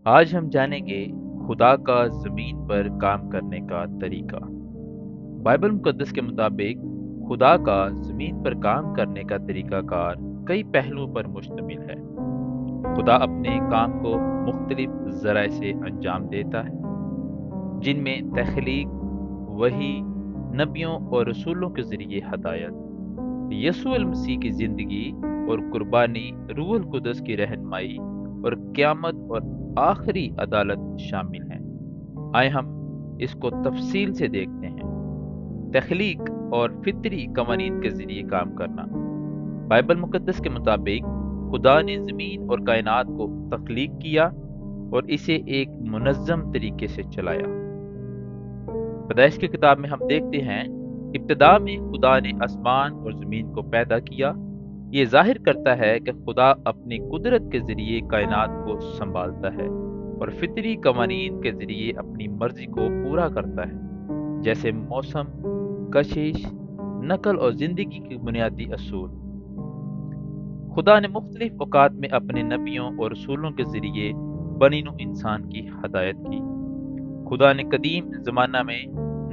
آج ہم جانیں گے خدا کا زمین پر کام کرنے کا طریقہ۔ بائبل مقدس کے مطابق خدا کا زمین پر کام کرنے کا طریقہ کار کئی پہلوؤں پر مشتمل ہے۔ خدا اپنے کام کو مختلف ذرائع سے انجام دیتا ہے، جن میں تخلیق، وحی، نبیوں اور رسولوں کے ذریعے ہدایت، یسوع المسیح کی زندگی اور قربانی، روح القدس کی رہنمائی اور قیامت اور آخری عدالت شامل ہیں۔ آئے ہم اس کو تفصیل سے دیکھتے ہیں۔ تخلیق اور فطری قوانین کے ذریعے کام کرنا۔ بائبل مقدس کے مطابق خدا نے زمین اور کائنات کو تخلیق کیا اور اسے ایک منظم طریقے سے چلایا۔ پیدائش کی کتاب میں ہم دیکھتے ہیں، ابتدا میں خدا نے آسمان اور زمین کو پیدا کیا۔ یہ ظاہر کرتا ہے کہ خدا اپنی قدرت کے ذریعے کائنات کو سنبھالتا ہے اور فطری قوانین کے ذریعے اپنی مرضی کو پورا کرتا ہے، جیسے موسم، کشش، نقل اور زندگی کے بنیادی اصول۔ خدا نے مختلف اوقات میں اپنے نبیوں اور رسولوں کے ذریعے بنی نوع انسان کی ہدایت کی۔ خدا نے قدیم زمانہ میں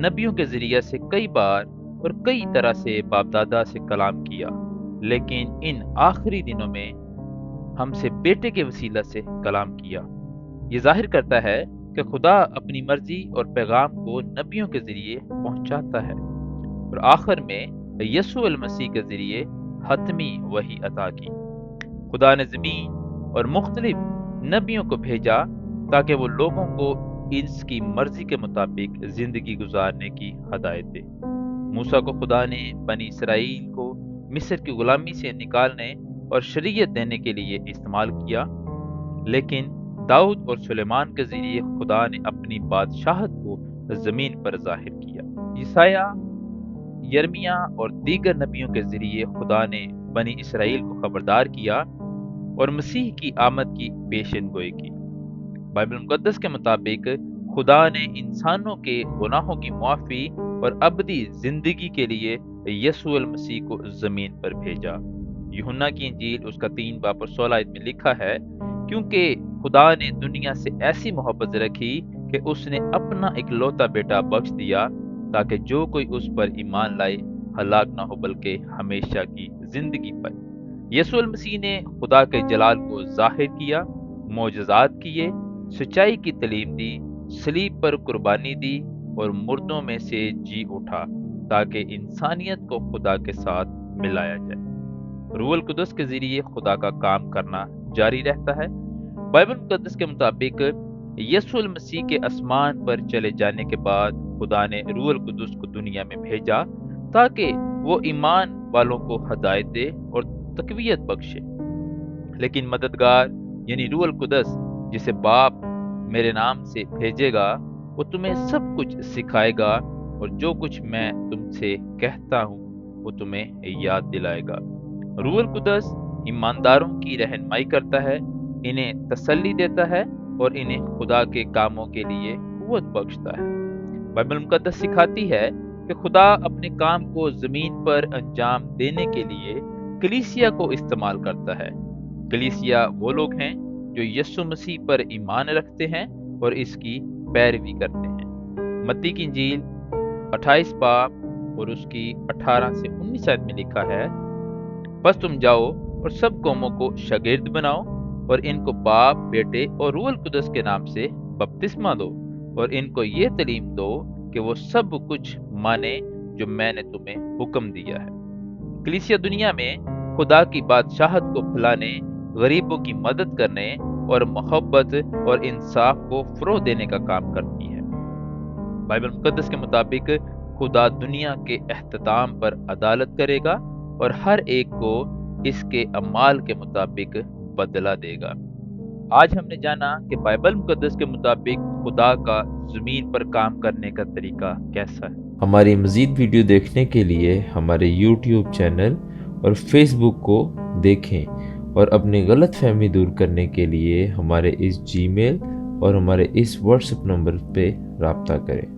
نبیوں کے ذریعے سے کئی بار اور کئی طرح سے باپ دادا سے کلام کیا، لیکن ان آخری دنوں میں ہم سے بیٹے کے وسیلہ سے کلام کیا۔ یہ ظاہر کرتا ہے کہ خدا اپنی مرضی اور پیغام کو نبیوں کے ذریعے پہنچاتا ہے اور آخر میں یسوع المسیح کے ذریعے حتمی وحی عطا کی۔ خدا نے زمین اور مختلف نبیوں کو بھیجا تاکہ وہ لوگوں کو اس کی مرضی کے مطابق زندگی گزارنے کی ہدایت دے۔ موسیٰ کو خدا نے بنی اسرائیل کو مصر کی غلامی سے نکالنے اور شریعت دینے کے لیے استعمال کیا، لیکن داؤد اور سلیمان کے ذریعے خدا نے اپنی بادشاہت کو زمین پر ظاہر کیا۔ یسایہ، یرمیہ اور دیگر نبیوں کے ذریعے خدا نے بنی اسرائیل کو خبردار کیا اور مسیح کی آمد کی پیشن گوئی کی۔ بائبل مقدس کے مطابق خدا نے انسانوں کے گناہوں کی معافی اور ابدی زندگی کے لیے یسوع المسیح کو زمین پر بھیجا۔ یوحنا کی انجیل اس کا 3 باب اور 16 آیت میں لکھا ہے، کیونکہ خدا نے دنیا سے ایسی محبت رکھی کہ اس نے اپنا اکلوتا بیٹا بخش دیا تاکہ جو کوئی اس پر ایمان لائے ہلاک نہ ہو بلکہ ہمیشہ کی زندگی پائے۔ یسوع المسیح نے خدا کے جلال کو ظاہر کیا، معجزات کیے، سچائی کی تعلیم دی، صلیب پر قربانی دی اور مردوں میں سے جی اٹھا تاکہ انسانیت کو خدا کے ساتھ ملایا جائے۔ روح القدس کے ذریعے خدا کا کام کرنا جاری رہتا ہے۔ بائبل مقدس کے مطابق یسوع المسیح کے آسمان پر چلے جانے کے بعد خدا نے روح القدس کو دنیا میں بھیجا تاکہ وہ ایمان والوں کو ہدایت دے اور تقویت بخشے۔ لیکن مددگار یعنی روح القدس، جسے باپ میرے نام سے بھیجے گا، وہ تمہیں سب کچھ سکھائے گا اور جو کچھ میں تم سے کہتا ہوں وہ تمہیں یاد دلائے گا۔ روح القدس ایمانداروں کی رہنمائی کرتا ہے، انہیں تسلی دیتا ہے اور انہیں خدا کے کاموں کے لیے قوت بخشتا ہے۔ بائبل مقدس سکھاتی ہے کہ خدا اپنے کام کو زمین پر انجام دینے کے لیے کلیسیا کو استعمال کرتا ہے۔ کلیسیا وہ لوگ ہیں جو یسوع مسیح پر ایمان رکھتے ہیں اور اس کی پیروی کرتے ہیں۔ متی کی انجیل 28 باب اور اس کی 18 سے 19 آیت میں لکھا ہے، بس تم جاؤ اور سب قوموں کو شاگرد بناؤ اور ان کو باپ، بیٹے اور روح القدس کے نام سے بپتسمہ دو اور ان کو یہ تعلیم دو کہ وہ سب کچھ مانے جو میں نے تمہیں حکم دیا ہے۔ کلیسیا دنیا میں خدا کی بادشاہت کو پھیلانے، غریبوں کی مدد کرنے اور محبت اور انصاف کو فروغ دینے کا کام کرتی ہے۔ بائبل مقدس کے مطابق خدا دنیا کے اختتام پر عدالت کرے گا اور ہر ایک کو اس کے اعمال کے مطابق بدلہ دے گا۔ آج ہم نے جانا کہ بائبل مقدس کے مطابق خدا کا زمین پر کام کرنے کا طریقہ کیسا ہے۔ ہماری مزید ویڈیو دیکھنے کے لیے ہمارے یوٹیوب چینل اور فیس بک کو دیکھیں اور اپنی غلط فہمی دور کرنے کے لیے ہمارے اس جی میل اور ہمارے اس واٹس ایپ نمبر پہ رابطہ کریں۔